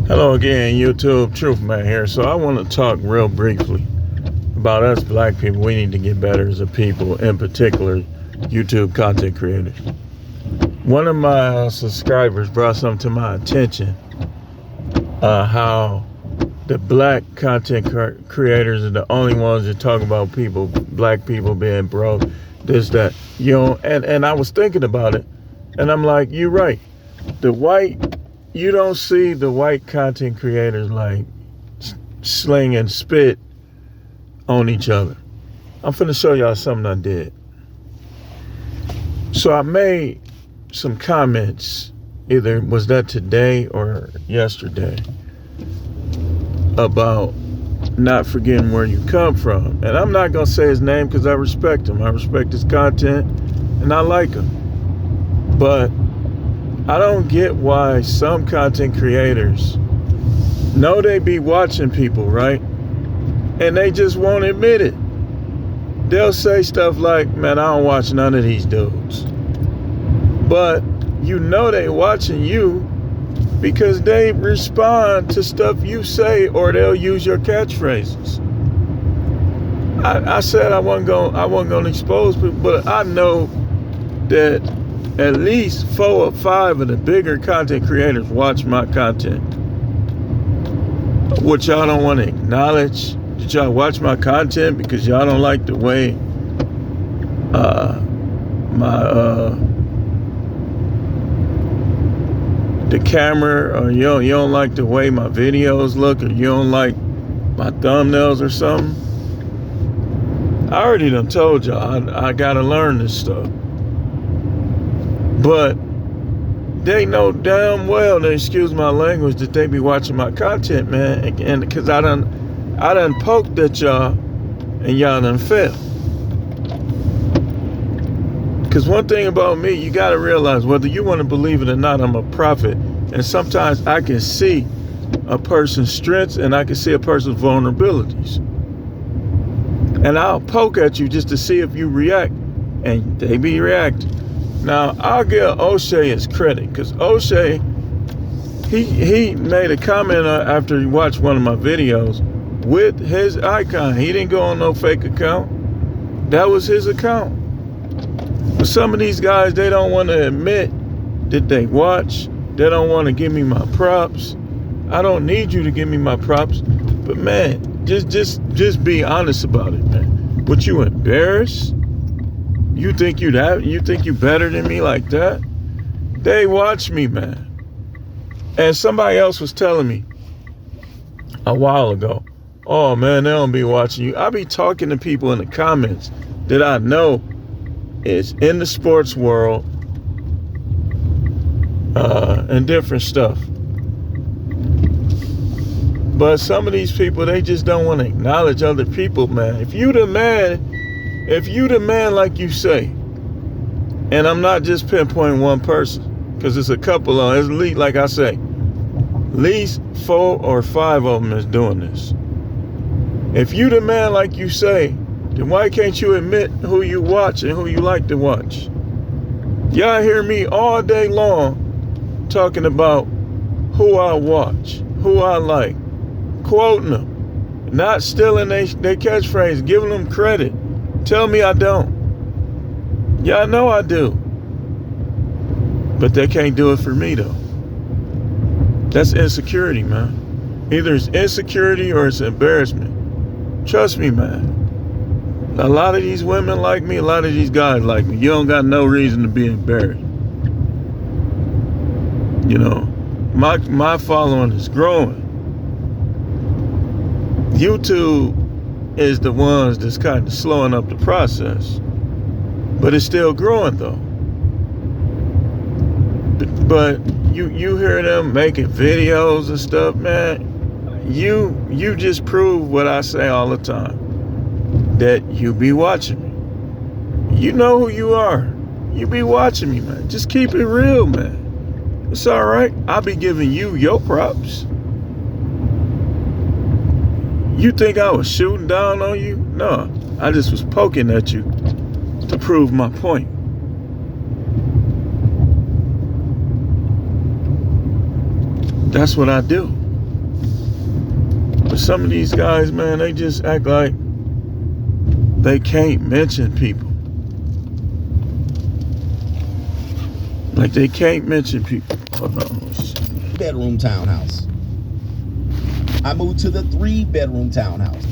Hello again, YouTube. Truth Man here. So I want to talk real briefly about us black people. We need to get better as a people, in particular, YouTube content creators. One of my subscribers brought something to my attention, how the black content creators are the only ones that talk about people, black people being broke, this, that, and I was thinking about it, and I'm like, you're right. You don't see the white content creators like slinging spit on each other. I'm finna show y'all something I did. So I made some comments, either was that today or yesterday, about not forgetting where you come from. And I'm not gonna say his name because I respect him. I respect his content and I like him. But I don't get why some content creators know they be watching people, right? And they just won't admit it. They'll say stuff like, man, I don't watch none of these dudes. But you know they watching you because they respond to stuff you say, or they'll use your catchphrases. I said I wasn't gonna expose people, but I know that at least 4 or 5 of the bigger content creators watch my content. What y'all don't want to acknowledge, that y'all watch my content because y'all don't like the way the camera, or you don't like the way my videos look, or you don't like my thumbnails or something. I already done told y'all I gotta learn this stuff. But they know damn well, they excuse my language, that they be watching my content, man. And because I done poked at y'all and y'all done fell. Because one thing about me, you got to realize, whether you want to believe it or not, I'm a prophet. And sometimes I can see a person's strengths and I can see a person's vulnerabilities. And I'll poke at you just to see if you react. And they be reacting. Now, I'll give O'Shea his credit, because O'Shea, he made a comment after he watched one of my videos with his icon. He didn't go on no fake account. That was his account. But some of these guys, they don't want to admit that they watch. They don't want to give me my props. I don't need you to give me my props. But man, just be honest about it, man. Would you embarrassed? You think you better than me like that? They watch me, man. And somebody else was telling me a while ago, oh man, they don't be watching you. I be talking to people in the comments that I know is in the sports world and different stuff. But some of these people, they just don't want to acknowledge other people, man. If you the man like you say, and I'm not just pinpointing one person, because it's a couple of, at least, like I say, at least 4 or 5 of them is doing this. If you the man like you say, then why can't you admit who you watch and who you like to watch? Y'all hear me all day long talking about who I watch, who I like, quoting them, not stealing their catchphrase, giving them credit. Tell me I don't. Y'all know I do. But they can't do it for me, though. That's insecurity, man. Either it's insecurity or it's embarrassment. Trust me, man. A lot of these women like me, a lot of these guys like me. You don't got no reason to be embarrassed. You know, my following is growing. YouTube is the ones that's kind of slowing up the process, but it's still growing though. But you hear them making videos and stuff, man. You just prove what I say all the time, that you be watching me. You know who you are. You be watching me, man. Just keep it real, man. It's all right. I'll be giving you your props. You think I was shooting down on you? No, I just was poking at you to prove my point. That's what I do. But some of these guys, man, they just act like they can't mention people. Like they can't mention people. Hold on. Bedroom townhouse. I moved to the 3-bedroom townhouse.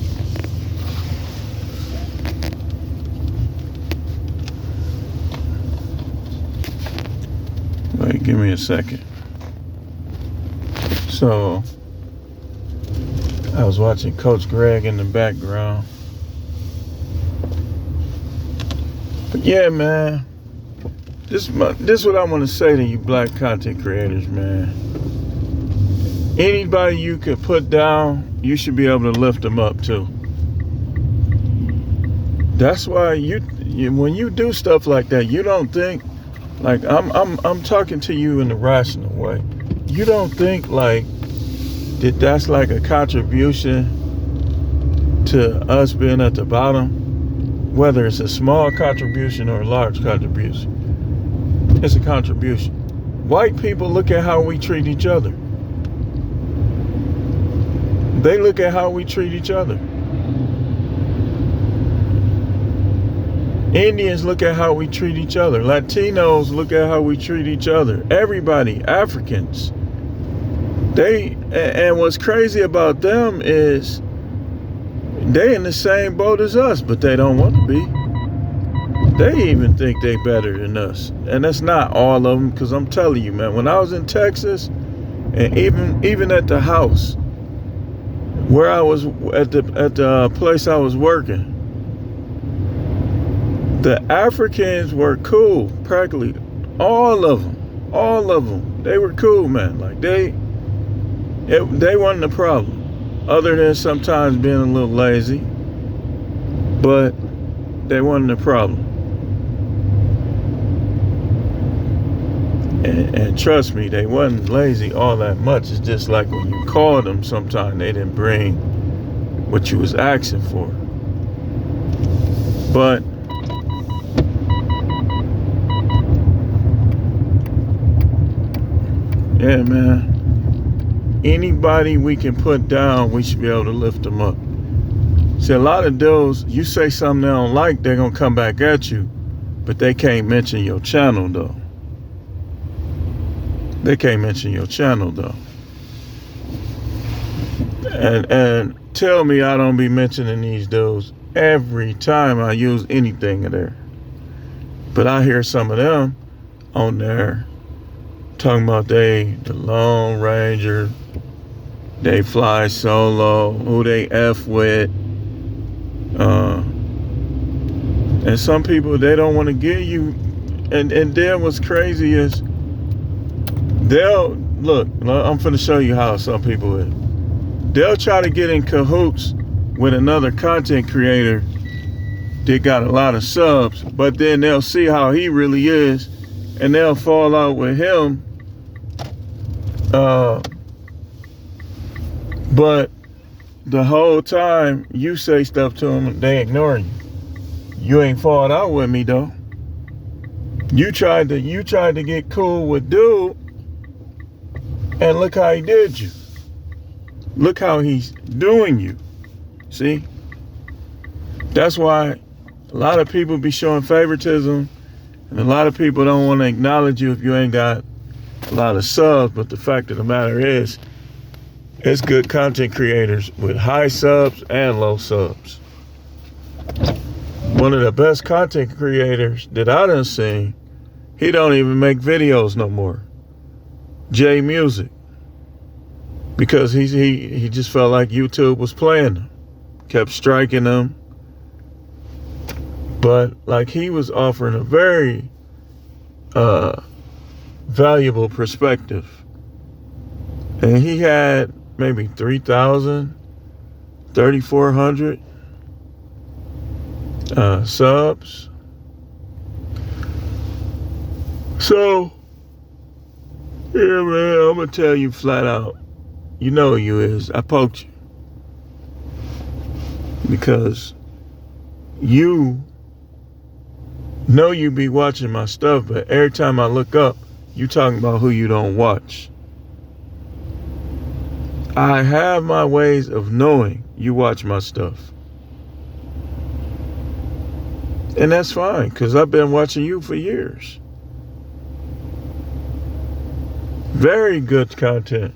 Wait, give me a second. So, I was watching Coach Greg in the background. But yeah, man. This is what I want to say to you black content creators, man. Anybody you could put down, you should be able to lift them up too. That's why you when you do stuff like that, you don't think like I'm talking to you in the rational way. You don't think like that's like a contribution to us being at the bottom, whether it's a small contribution or a large contribution. It's a contribution. White people look at how we treat each other. They look at how we treat each other. Indians look at how we treat each other. Latinos look at how we treat each other. Everybody, Africans. And what's crazy about them is they in the same boat as us, but they don't want to be. They even think they better than us. And that's not all of them, because I'm telling you, man, when I was in Texas, and even at the house, where I was at the place I was working, the Africans were cool, practically all of them. They were cool, man. Like they wasn't a problem, other than sometimes being a little lazy, but they wasn't a problem. And trust me, they wasn't lazy all that much. It's just like when you called them, sometimes they didn't bring what you was asking for. But yeah, man, anybody we can put down, we should be able to lift them up. See, a lot of those, you say something they don't like, they're gonna come back at you, but they can't mention your channel though. They can't mention your channel though. And tell me I don't be mentioning these dudes every time I use anything in there. But I hear some of them on there talking about the Lone Ranger, they fly solo, who they F with. And some people, they don't want to give you, and then what's crazy is, look, I'm finna show you how some people is. They'll try to get in cahoots with another content creator that got a lot of subs, but then they'll see how he really is, and they'll fall out with him. But the whole time you say stuff to them, they ignore you. You ain't falling out with me though. You tried to get cool with dude, and look how he did you. Look how he's doing you. See? That's why a lot of people be showing favoritism, and a lot of people don't want to acknowledge you if you ain't got a lot of subs. But the fact of the matter is, it's good content creators with high subs and low subs. One of the best content creators that I done seen, he don't even make videos no more. J Music. Because he just felt like YouTube was playing him. Kept striking him. But like he was offering a very valuable perspective. And he had maybe 3,000, 3,400 subs. So, yeah, man, I'm gonna tell you flat out, you know who you is. I poked you. Because you know you be watching my stuff, but every time I look up, you talking about who you don't watch. I have my ways of knowing you watch my stuff. And that's fine, because I've been watching you for years. Very good content.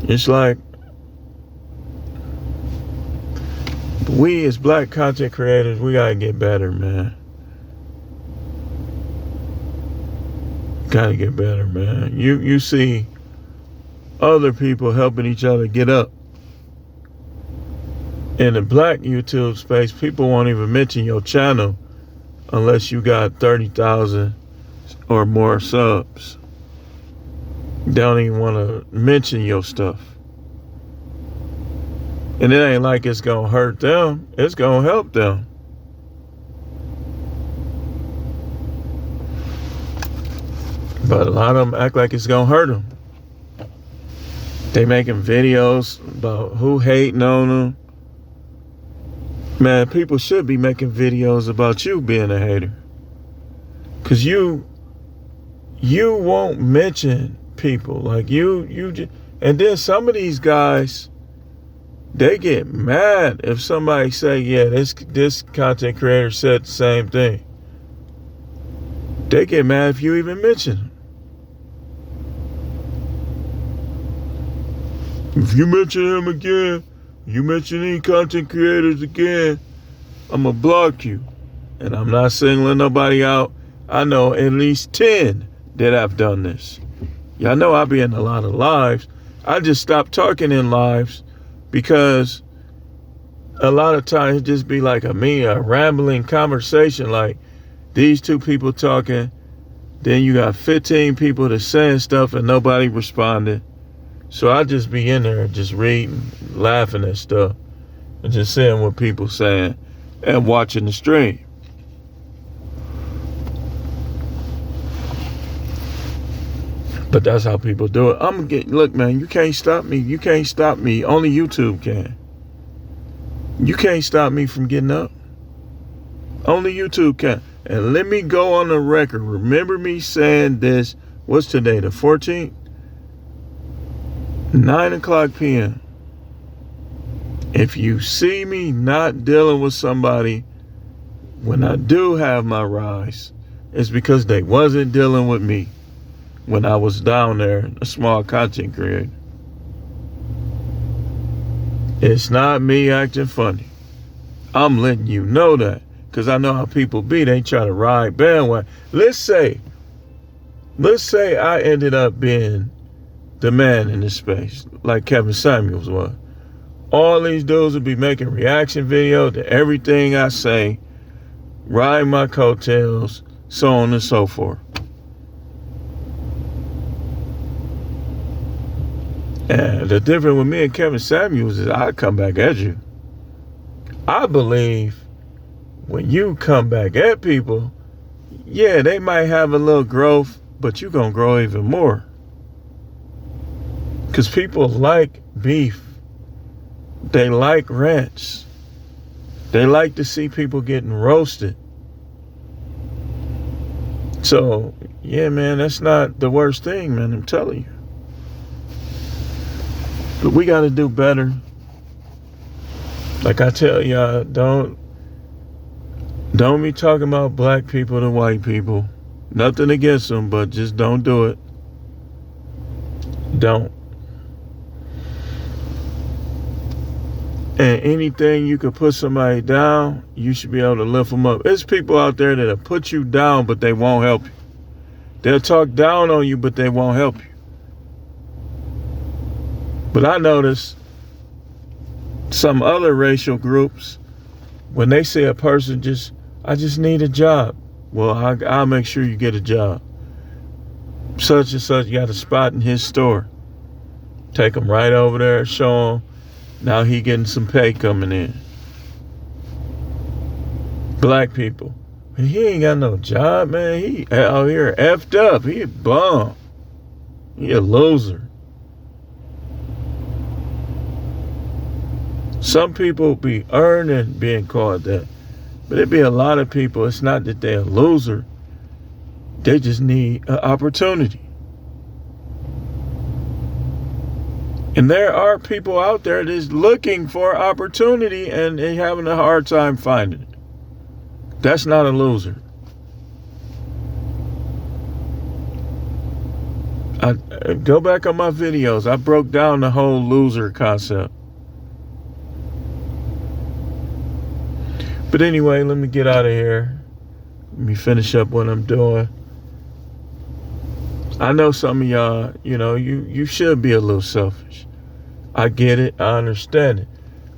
It's like we as black content creators, we gotta get better, man. Gotta get better, man. You see other people helping each other get up. In the black YouTube space, people won't even mention your channel unless you got 30,000 or more subs. They don't even want to mention your stuff. And it ain't like it's gonna hurt them, it's gonna help them. But a lot of them act like it's gonna hurt them. They making videos about who hating on them. Man, people should be making videos about you being a hater. Cause you won't mention people. Like and then some of these guys, they get mad if somebody say, yeah, this content creator said the same thing. They get mad if you even mention them. If you mention him again, you mention any content creators again, I'm going to block you. And I'm not singling nobody out. I know at least 10 that have done this. Y'all know I be in a lot of lives. I just stopped talking in lives because a lot of times it just be like a rambling conversation, like these two people talking, then you got 15 people that's saying stuff and nobody responded. So I just be in there just reading, laughing at stuff, and just seeing what people saying and watching the stream. But that's how people do it. Look, man, you can't stop me. You can't stop me. Only YouTube can. You can't stop me from getting up. Only YouTube can. And let me go on the record. Remember me saying this, what's today, the 14th? 9:00 p.m. If you see me not dealing with somebody when I do have my rise, it's because they wasn't dealing with me when I was down there, a small content creator. It's not me acting funny. I'm letting you know that, because I know how people be. They try to ride bandwagon. Let's say I ended up being the man in this space, like Kevin Samuels was. All these dudes would be making reaction videos to everything I say, riding my coattails, so on and so forth. And the difference with me and Kevin Samuels is I come back at you. I believe when you come back at people, yeah, they might have a little growth, but you're going to grow even more. Because people like beef. They like rants. They like to see people getting roasted. So, yeah, man, that's not the worst thing, man, I'm telling you. But we got to do better. Like I tell y'all, don't be talking about black people to white people. Nothing against them, but just don't do it. Don't. And anything you could put somebody down, you should be able to lift them up. There's people out there that'll put you down, but they won't help you. They'll talk down on you, but they won't help you. But I notice some other racial groups, when they say a person I just need a job. Well, I'll make sure you get a job. Such and such got a spot in his store. Take him right over there, show him. Now he getting some pay coming in. Black people. He ain't got no job, man. He out here effed up. He a bum. He a loser. Some people be earning being called that. But it be a lot of people, it's not that they're a loser. They just need an opportunity. And there are people out there that's looking for opportunity and they having a hard time finding it. That's not a loser. I go back on my videos. I broke down the whole loser concept. But anyway, let me get out of here. Let me finish up what I'm doing. I know some of y'all, you should be a little selfish. I get it. I understand it.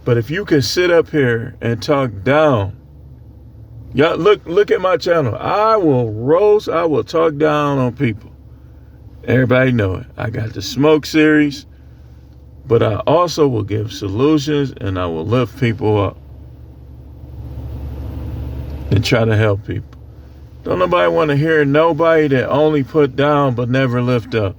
But if you can sit up here and talk down, y'all look at my channel. I will talk down on people. Everybody know it. I got the smoke series, but I also will give solutions and I will lift people up and try to help people. Don't nobody want to hear nobody that only put down but never lift up.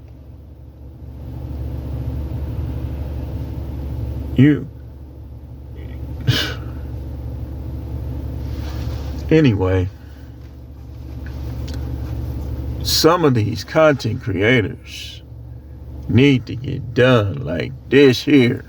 Anyway, some of these content creators need to get done like this here.